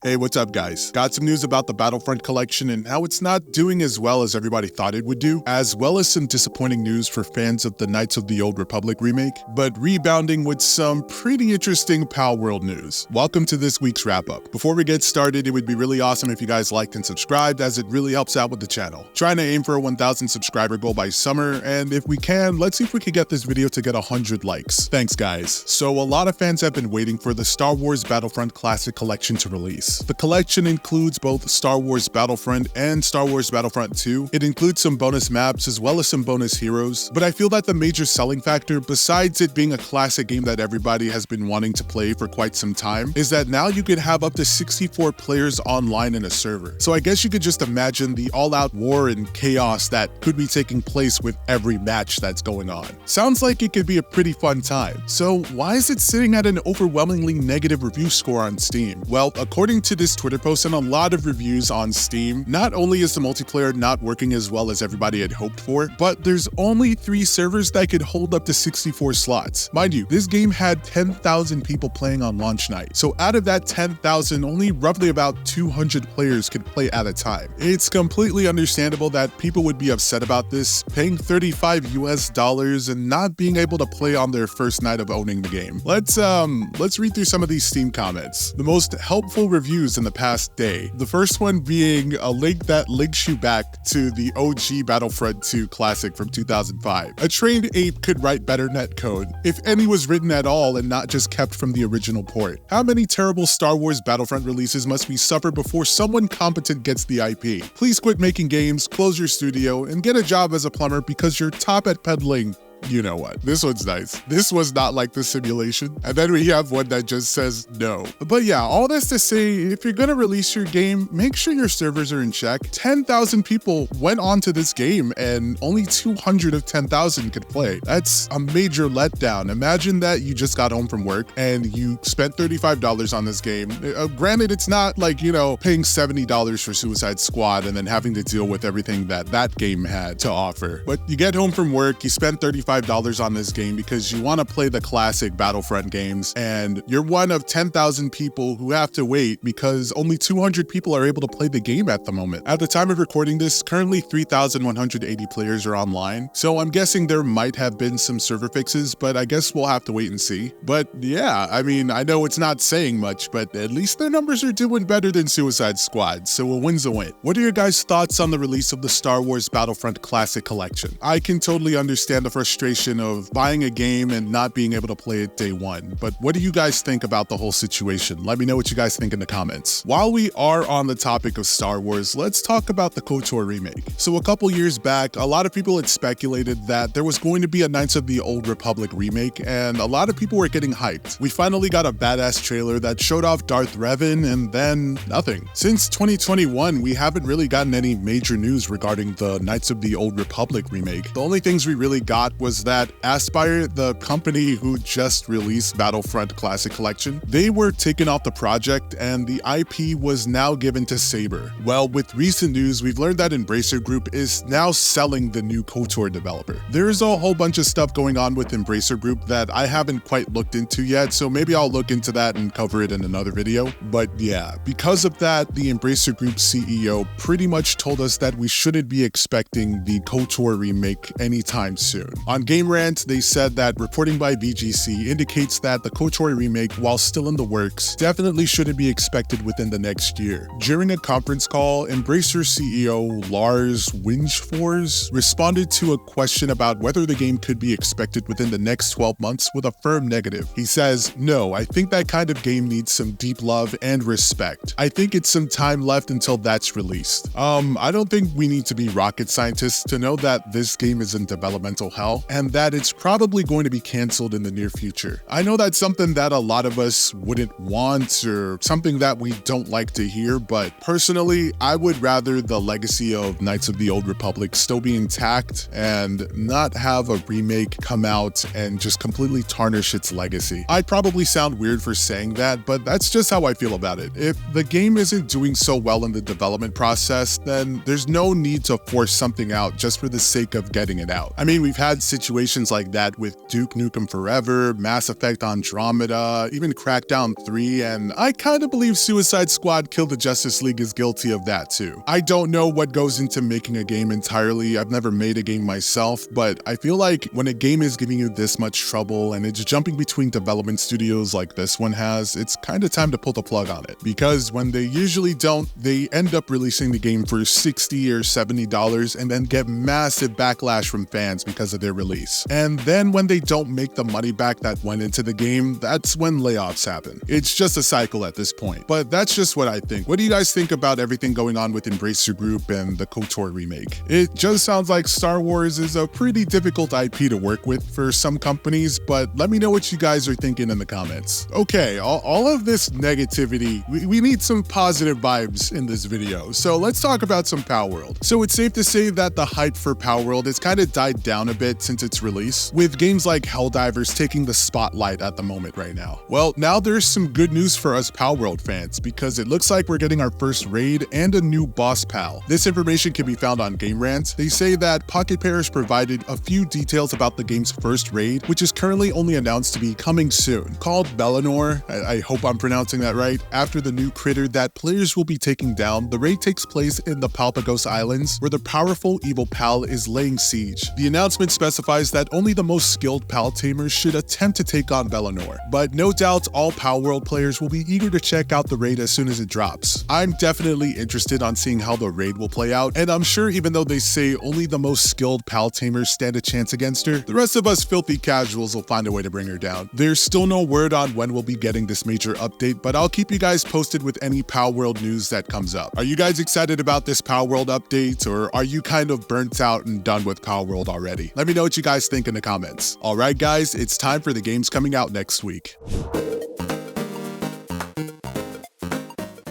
Hey, what's up guys? Got some news about the Battlefront collection and how it's not doing as well as everybody thought it would do, as well as some disappointing news for fans of the Knights of the Old Republic remake, but rebounding with some pretty interesting Palworld news. Welcome to this week's wrap-up. Before we get started, it would be really awesome if you guys liked and subscribed, as it really helps out with the channel. Trying to aim for a 1,000 subscriber goal by summer, and if we can, let's see if we can get this video to get 100 likes. Thanks guys. So a lot of fans have been waiting for the Star Wars Battlefront Classic collection to release. The collection includes both Star Wars Battlefront and Star Wars Battlefront 2. It includes some bonus maps as well as some bonus heroes, but I feel that the major selling factor, besides it being a classic game that everybody has been wanting to play for quite some time, is that now you can have up to 64 players online in a server. So I guess you could just imagine the all-out war and chaos that could be taking place with every match that's going on. Sounds like it could be a pretty fun time. So why is it sitting at an overwhelmingly negative review score on Steam? Well, according to this Twitter post and a lot of reviews on Steam, not only is the multiplayer not working as well as everybody had hoped for, but there's only 3 servers that could hold up to 64 slots. Mind you, this game had 10,000 people playing on launch night. So out of that 10,000, only roughly about 200 players could play at a time. It's completely understandable that people would be upset about this, paying $35 US and not being able to play on their first night of owning the game. Let's read through some of these Steam comments. The most helpful reviews in the past day. The first one being a link that links you back to the OG Battlefront 2 Classic from 2005. A trained ape could write better netcode, if any was written at all and not just kept from the original port. How many terrible Star Wars Battlefront releases must we suffer before someone competent gets the IP? Please quit making games, close your studio, and get a job as a plumber because you're top at peddling. You know what? This one's nice. This was not like the simulation. And then we have one that just says no. But yeah, all this to say, if you're gonna release your game, make sure your servers are in check. 10,000 people went onto this game and only 200 of 10,000 could play. That's a major letdown. Imagine that you just got home from work and you spent $35 on this game. Granted, it's not like, you know, paying $70 for Suicide Squad and then having to deal with everything that that game had to offer. But you get home from work, you spend $35 on this game because you want to play the classic Battlefront games, and you're one of 10,000 people who have to wait because only 200 people are able to play the game at the moment. At the time of recording this, currently 3,180 players are online, so I'm guessing there might have been some server fixes, but I guess we'll have to wait and see. But yeah, I mean, I know it's not saying much, but at least their numbers are doing better than Suicide Squad, so a win's a win. What are your guys' thoughts on the release of the Star Wars Battlefront Classic collection? I can totally understand the frustration of buying a game and not being able to play it day one, but what do you guys think about the whole situation? Let me know what you guys think in the comments. While we are on the topic of Star Wars, let's talk about the KOTOR remake. So a couple years back, a lot of people had speculated that there was going to be a Knights of the Old Republic remake, and a lot of people were getting hyped. We finally got a badass trailer that showed off Darth Revan, and then nothing. Since 2021, we haven't really gotten any major news regarding the Knights of the Old Republic remake. The only things we really got was that Aspire, the company who just released Battlefront Classic Collection, they were taken off the project and the IP was now given to Saber. Well, with recent news, we've learned that Embracer Group is now selling the new KOTOR developer. There's a whole bunch of stuff going on with Embracer Group that I haven't quite looked into yet, so maybe I'll look into that and cover it in another video. But yeah, because of that, the Embracer Group CEO pretty much told us that we shouldn't be expecting the KOTOR remake anytime soon. On Game Rant, they said that reporting by VGC indicates that the KOTOR remake, while still in the works, definitely shouldn't be expected within the next year. During a conference call, Embracer CEO Lars Wingefors responded to a question about whether the game could be expected within the next 12 months with a firm negative. He says, "No, I think that kind of game needs some deep love and respect. I think it's some time left until that's released." I don't think we need to be rocket scientists to know that this game is in developmental hell, and that it's probably going to be canceled in the near future. I know that's something that a lot of us wouldn't want or something that we don't like to hear, but personally, I would rather the legacy of Knights of the Old Republic still be intact and not have a remake come out and just completely tarnish its legacy. I probably sound weird for saying that, but that's just how I feel about it. If the game isn't doing so well in the development process, then there's no need to force something out just for the sake of getting it out. I mean, we've had situations like that with Duke Nukem Forever, Mass Effect Andromeda, even Crackdown 3, and I kinda believe Suicide Squad Kill the Justice League is guilty of that too. I don't know what goes into making a game entirely. I've never made a game myself, but I feel like when a game is giving you this much trouble and it's jumping between development studios like this one has, it's kinda time to pull the plug on it. Because when they usually don't, they end up releasing the game for $60 or $70 and then get massive backlash from fans because of their release. And then when they don't make the money back that went into the game, that's when layoffs happen. It's just a cycle at this point. But that's just what I think. What do you guys think about everything going on with Embracer Group and the KOTOR remake? It just sounds like Star Wars is a pretty difficult IP to work with for some companies, but let me know what you guys are thinking in the comments. Okay, all of this negativity, we need some positive vibes in this video, so let's talk about some Palworld. So it's safe to say that the hype for Palworld has kind of died down a bit since its release, with games like Helldivers taking the spotlight at the moment right now. Well, now there's some good news for us Palworld fans, because it looks like we're getting our first raid and a new boss pal. This information can be found on Game Rant. They say that Pocket Parish provided a few details about the game's first raid, which is currently only announced to be coming soon. Called Bellinor, I hope I'm pronouncing that right, after the new critter that players will be taking down, the raid takes place in the Palpagos Islands, where the powerful evil pal is laying siege. The announcement specifies that only the most skilled pal tamers should attempt to take on Bellinor, but no doubt all Palworld players will be eager to check out the raid as soon as it drops. I'm definitely interested on seeing how the raid will play out, and I'm sure even though they say only the most skilled pal tamers stand a chance against her, the rest of us filthy casuals will find a way to bring her down. There's still no word on when we'll be getting this major update, but I'll keep you guys posted with any Palworld news that comes up. Are you guys excited about this Palworld update, or are you kind of burnt out and done with Palworld already? Let me know what you guys think in the comments. Alright guys, it's time for the games coming out next week.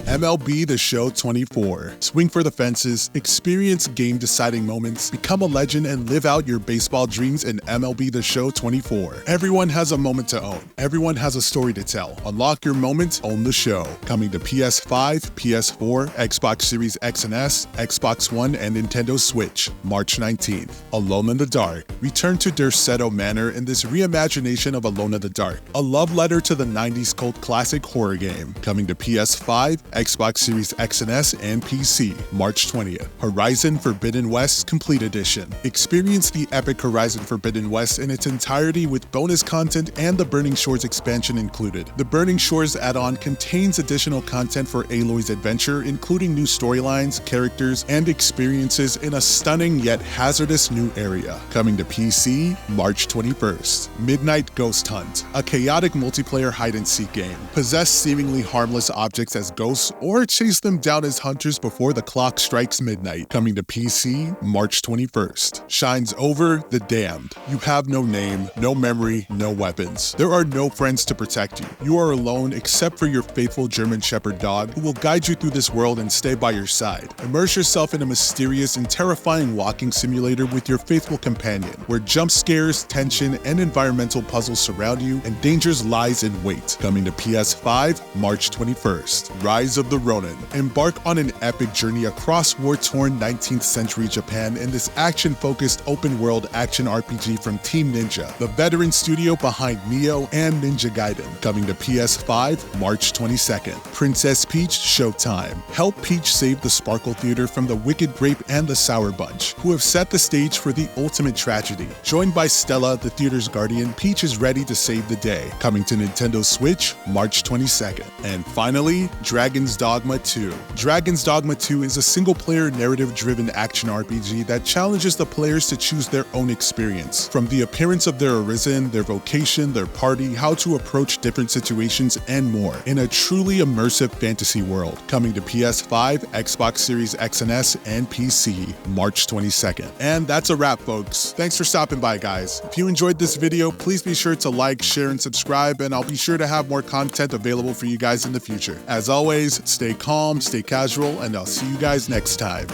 MLB The Show 24. Swing for the fences, experience game-deciding moments, become a legend, and live out your baseball dreams in MLB The Show 24. Everyone has a moment to own. Everyone has a story to tell. Unlock your moment, own the show. Coming to PS5, PS4, Xbox Series X and S, Xbox One, and Nintendo Switch, March 19th. Alone in the Dark. Return to Derceto Manor in this reimagination of Alone in the Dark, a love letter to the 90s cult classic horror game. Coming to PS5, Xbox Series X and S, and PC, March 20th. Horizon Forbidden West Complete Edition. Experience the epic Horizon Forbidden West in its entirety with bonus content and the Burning Shores expansion included. The Burning Shores add-on contains additional content for Aloy's adventure, including new storylines, characters, and experiences in a stunning yet hazardous new area. Coming to PC, March 21st. Midnight Ghost Hunt. A chaotic multiplayer hide-and-seek game. Possess seemingly harmless objects as ghosts or chase them down as hunters before the clock strikes midnight. Coming to PC, March 21st. Shines Over the Damned. You have no name, no memory, no weapons. There are no friends to protect you. You are alone except for your faithful German Shepherd dog, who will guide you through this world and stay by your side. Immerse yourself in a mysterious and terrifying walking simulator with your faithful companion, where jump scares, tension, and environmental puzzles surround you, and dangers lies in wait. Coming to PS5, March 21st. Rise of the Ronin. Embark on an epic journey across war-torn 19th century Japan in this action-focused open-world action RPG from Team Ninja, the veteran studio behind Nioh and Ninja Gaiden. Coming to PS5, March 22nd. Princess Peach Showtime. Help Peach save the Sparkle Theater from the Wicked Grape and the Sour Bunch, who have set the stage for the ultimate tragedy. Joined by Stella, the theater's guardian, Peach is ready to save the day. Coming to Nintendo Switch, March 22nd. And finally, Dragon's Dogma 2. Dragon's Dogma 2 is a single-player narrative-driven action RPG that challenges the players to choose their own experience. From the appearance of their arisen, their vocation, their party, how to approach different situations, and more, in a truly immersive fantasy world. Coming to PS5, Xbox Series X and S, and PC, March 22nd. And that's a wrap, folks. Thanks for stopping by, guys. If you enjoyed this video, please be sure to like, share, and subscribe, and I'll be sure to have more content available for you guys in the future. As always, stay calm, stay casual, and I'll see you guys next time.